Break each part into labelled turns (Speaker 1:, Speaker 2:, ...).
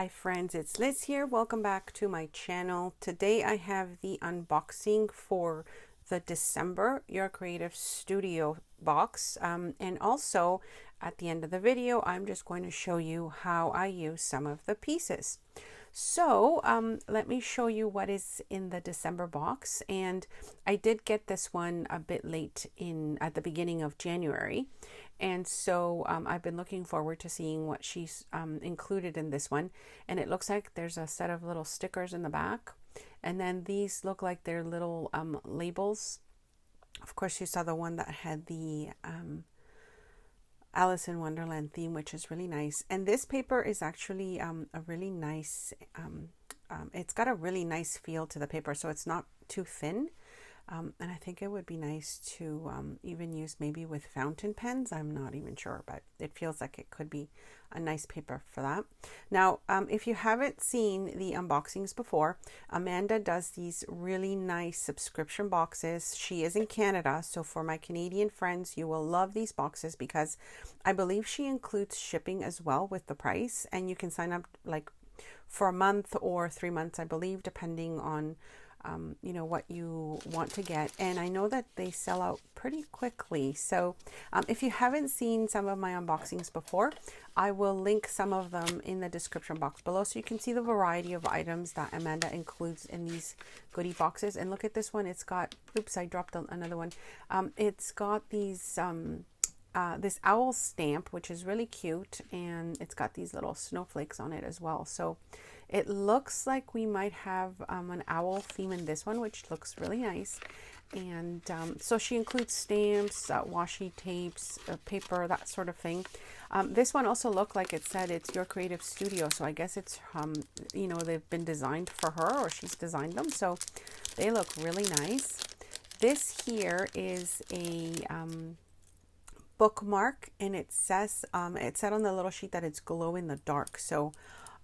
Speaker 1: Hi friends, it's Liz here. Welcome back to my channel. Today I have the unboxing for the December Your Creative Studio box. And also at the end of the video, I'm just going to show you how I use some of the pieces. So let me show you what is in the December box. And I did get this one a bit late at the beginning of January. And so I've been looking forward to seeing what she's included in this one. And it looks like there's a set of little stickers in the back. And then these look like they're little labels. Of course, you saw the one that had the Alice in Wonderland theme, which is really nice. And this paper is actually a really nice, it's got a really nice feel to the paper, so it's not too thin. And I think it would be nice to even use maybe with fountain pens. I'm not even sure, but it feels like it could be a nice paper for that. Now, if you haven't seen the unboxings before, Amanda does these really nice subscription boxes. She is in Canada, so for my Canadian friends, you will love these boxes because I believe she includes shipping as well with the price, and you can sign up like for a month or 3 months, I believe, depending on you know, what you want to get. And I know that they sell out pretty quickly. So if you haven't seen some of my unboxings before, I will link some of them in the description box below so you can see the variety of items that Amanda includes in these goodie boxes. And look at this one. It's got, oops, I dropped another one. It's got these this owl stamp, which is really cute, and it's got these little snowflakes on it as well. So it looks like we might have an owl theme in this one, which looks really nice. And so she includes stamps, washi tapes, paper, that sort of thing. This one also looked like it said it's Your Creative Studio, so I guess it's you know, they've been designed for her, or she's designed them, so they look really nice. This here is a bookmark, and it says it said on the little sheet that it's glow in the dark, so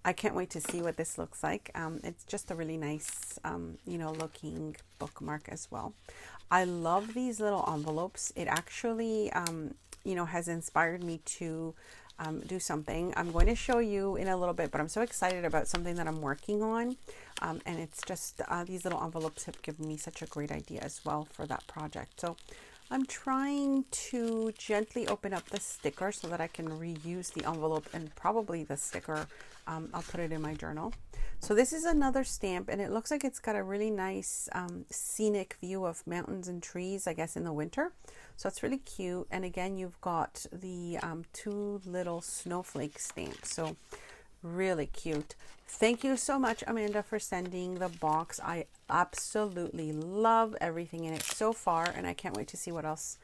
Speaker 1: I can't wait to see what this looks like. It's just a really nice you know, looking bookmark as well. I love these little envelopes. It actually you know, has inspired me to do something I'm going to show you in a little bit, but I'm so excited about something that I'm working on, and it's just these little envelopes have given me such a great idea as well for that project. So I'm trying to gently open up the sticker so that I can reuse the envelope and probably the sticker. I'll put it in my journal. So this is another stamp, and it looks like it's got a really nice scenic view of mountains and trees, I guess, in the winter. So it's really cute. And again, you've got the two little snowflake stamps. So really cute. Thank you so much, Amanda, for sending the box. I absolutely love everything in it so far, and I can't wait to see what else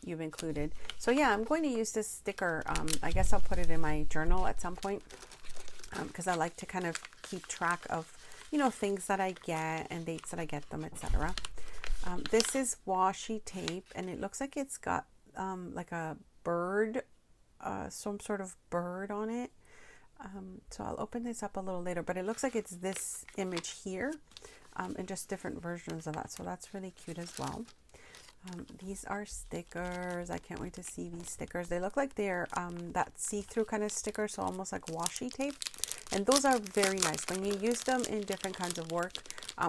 Speaker 1: you've included. So yeah, I'm going to use this sticker. I guess I'll put it in my journal at some point because I like to kind of keep track of, you know, things that I get and dates that I get them, etc. This is washi tape, and it looks like it's got like a bird, some sort of bird on it. So I'll open this up a little later, but it looks like it's this image here, and just different versions of that. So that's really cute as well. These are stickers. I can't wait to see these stickers. They look like they're that see-through kind of sticker, so almost like washi tape. And those are very nice. When you use them in different kinds of work,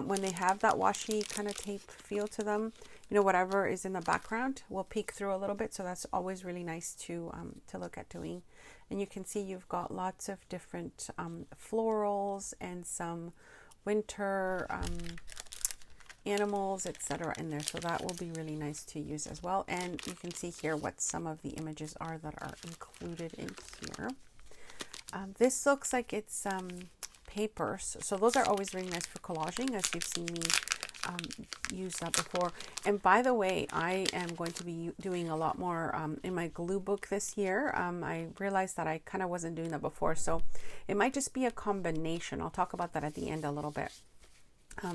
Speaker 1: when they have that washi kind of tape feel to them, you know, whatever is in the background will peek through a little bit. So that's always really nice to look at doing. And you can see you've got lots of different florals and some winter animals, etc. in there. So that will be really nice to use as well. And you can see here what some of the images are that are included in here. This looks like it's papers. So those are always really nice for collaging, as you've seen me use that before. And by the way, I am going to be doing a lot more in my glue book this year. I realized that I kind of wasn't doing that before, so it might just be a combination. I'll talk about that at the end a little bit,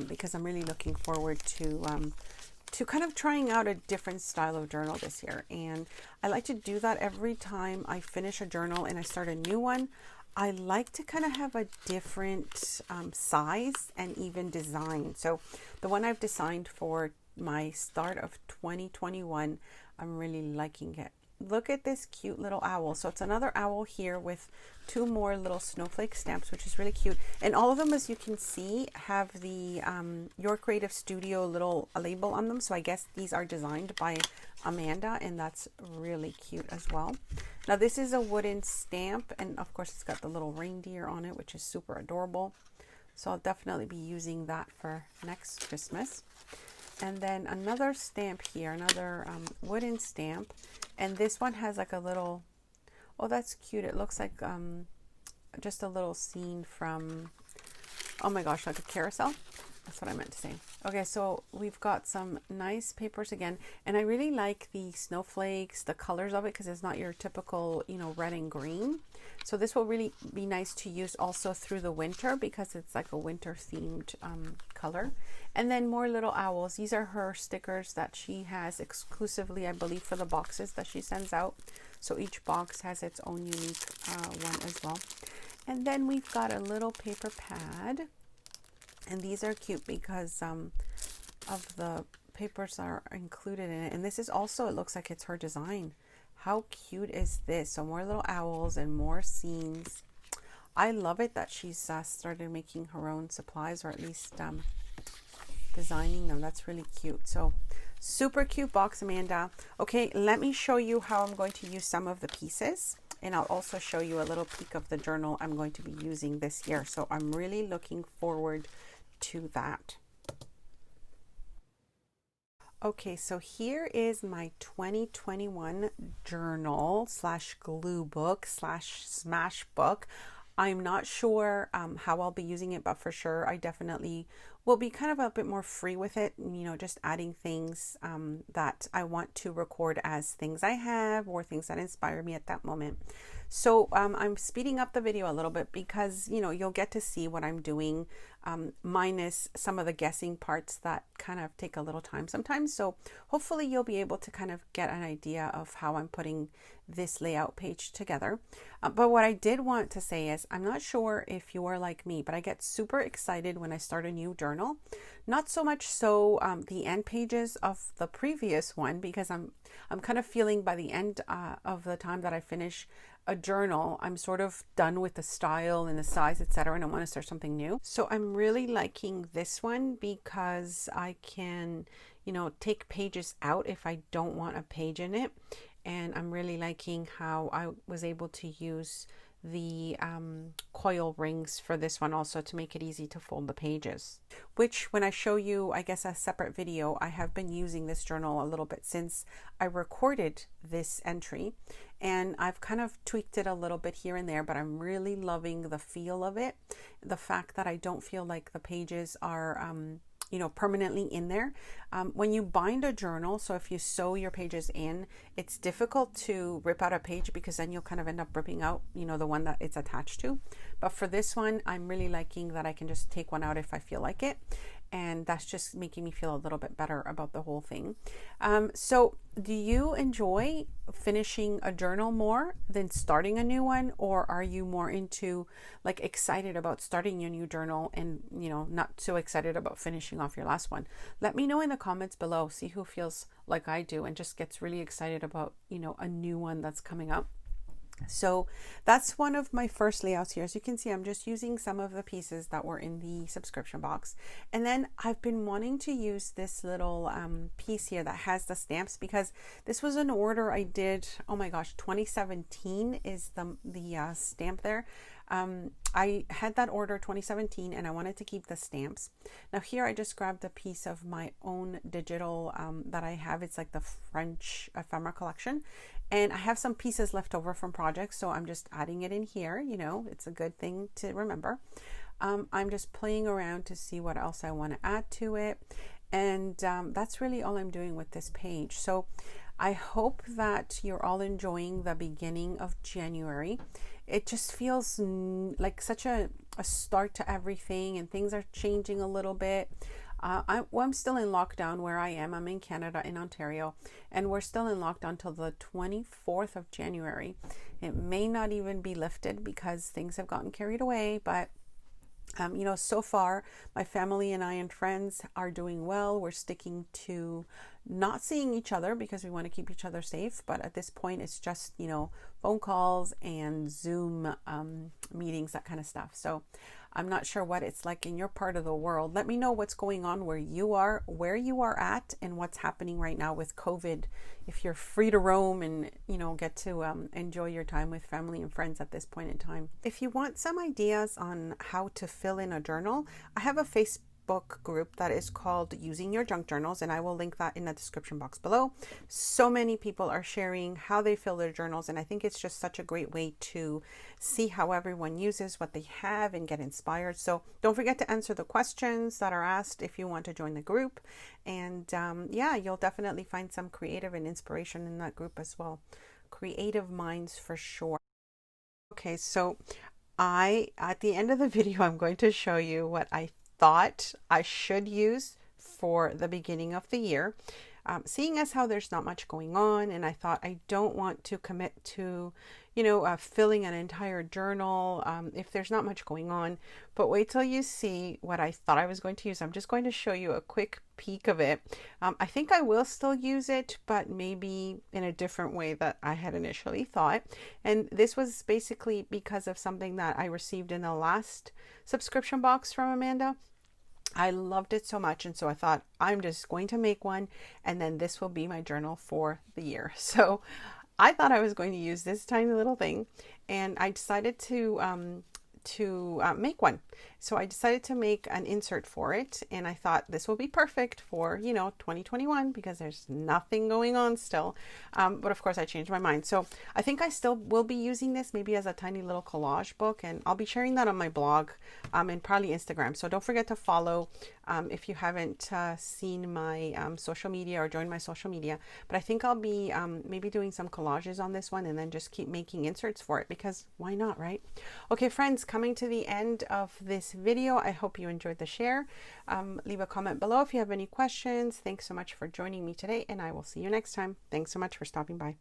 Speaker 1: because I'm really looking forward to kind of trying out a different style of journal this year. And I like to do that every time I finish a journal and I start a new one. I like to kind of have a different size and even design. So the one I've designed for my start of 2021, I'm really liking it. look at this cute little owl. So it's another owl here with two more little snowflake stamps, which is really cute. And all of them, as you can see, have the Your Creative Studio little label on them. So I guess these are designed by Amanda, and that's really cute as well. Now this is a wooden stamp, and of course it's got the little reindeer on it, which is super adorable. So I'll definitely be using that for next Christmas. And then another stamp here, another wooden stamp. And this one has like a little, oh, that's cute. It looks like just a little scene from, oh my gosh, like a carousel. That's what I meant to say. Okay, so we've got some nice papers again. And I really like the snowflakes, the colors of it, because it's not your typical, you know, red and green. So this will really be nice to use also through the winter because it's like a winter themed color. And then more little owls. These are her stickers that she has exclusively, I believe, for the boxes that she sends out. So each box has its own unique one as well. And then we've got a little paper pad. And these are cute because of the papers that are included in it. And this is also, it looks like it's her design. How cute is this? So more little owls and more scenes. I love it that she's started making her own supplies, or at least designing them. That's really cute. So super cute box, Amanda. Okay, let me show you how I'm going to use some of the pieces. And I'll also show you a little peek of the journal I'm going to be using this year. So I'm really looking forward to that. Okay, so here is my 2021 journal slash glue book slash smash book. I'm not sure how I'll be using it, but for sure I definitely will be kind of a bit more free with it, you know, just adding things that I want to record as things I have or things that inspire me at that moment. So I'm speeding up the video a little bit because, you know, you'll get to see what I'm doing minus some of the guessing parts that kind of take a little time sometimes. So hopefully you'll be able to kind of get an idea of how I'm putting this layout page together. But what I did want to say is, I'm not sure if you are like me, but I get super excited when I start a new journal. Not so much so the end pages of the previous one, because I'm kind of feeling by the end of the time that I finish a journal, I'm sort of done with the style and the size, etc., and I want to start something new. So I'm really liking this one because I can, you know, take pages out if I don't want a page in it. And I'm really liking how I was able to use the coil rings for this one also to make it easy to fold the pages, which when I show you, I guess, a separate video, I have been using this journal a little bit since I recorded this entry, and I've kind of tweaked it a little bit here and there, but I'm really loving the feel of it. The fact that I don't feel like the pages are you know, permanently in there. When you bind a journal, so if you sew your pages in, it's difficult to rip out a page because then you'll kind of end up ripping out, you know, the one that it's attached to. But for this one, I'm really liking that I can just take one out if I feel like it. And that's just making me feel a little bit better about the whole thing. So do you enjoy finishing a journal more than starting a new one? Or are you more into like excited about starting your new journal and, you know, not so excited about finishing off your last one? Let me know in the comments below. See who feels like I do and just gets really excited about, you know, a new one that's coming up. So that's one of my first layouts here. As you can see, I'm just using some of the pieces that were in the subscription box. And then I've been wanting to use this little piece here that has the stamps because this was an order I did, oh my gosh, 2017 is the stamp there. I had that order 2017 and I wanted to keep the stamps. Now here I just grabbed a piece of my own digital that I have. It's like the French ephemera collection. And I have some pieces left over from projects, so I'm just adding it in here. You know, it's a good thing to remember. I'm just playing around to see what else I want to add to it. And that's really all I'm doing with this page. So I hope that you're all enjoying the beginning of January. It just feels like such a start to everything, and things are changing a little bit. I'm still in lockdown where I am. I'm in Canada, in Ontario, and we're still in lockdown till the 24th of January. It may not even be lifted because things have gotten carried away, but you know, so far my family and I and friends are doing well. We're sticking to, not seeing each other because we want to keep each other safe. But at this point, it's just, you know, phone calls and Zoom meetings, that kind of stuff. So I'm not sure what it's like in your part of the world. Let me know what's going on where you are at, and what's happening right now with COVID. If you're free to roam and, you know, get to enjoy your time with family and friends at this point in time. If you want some ideas on how to fill in a journal, I have a Facebook group that is called Using Your Junk Journals, and I will link that in the description box below. So many people are sharing how they fill their journals, and I think it's just such a great way to see how everyone uses what they have and get inspired. So don't forget to answer the questions that are asked if you want to join the group, and yeah, you'll definitely find some creative and inspiration in that group as well. Creative minds for sure. Okay, so at the end of the video, I'm going to show you what I thought I should use for the beginning of the year. Seeing as how there's not much going on, and I thought I don't want to commit to, you know, filling an entire journal if there's not much going on. But wait till you see what I thought I was going to use. I'm just going to show you a quick peek of it. I think I will still use it, but maybe in a different way that I had initially thought. And this was basically because of something that I received in the last subscription box from Amanda. I loved it so much, and so I thought I'm just going to make one, and then this will be my journal for the year. So I thought I was going to use this tiny little thing, and I decided to make one. So I decided to make an insert for it, and I thought this will be perfect for, you know, 2021 because there's nothing going on still. But of course I changed my mind. So I think I still will be using this maybe as a tiny little collage book, and I'll be sharing that on my blog and probably Instagram. So don't forget to follow if you haven't seen my social media or joined my social media. But I think I'll be maybe doing some collages on this one, and then just keep making inserts for it because why not, right? Okay, friends, coming to the end of this video. I hope you enjoyed the share. Leave a comment below if you have any questions. Thanks so much for joining me today, and I will see you next time. Thanks so much for stopping by.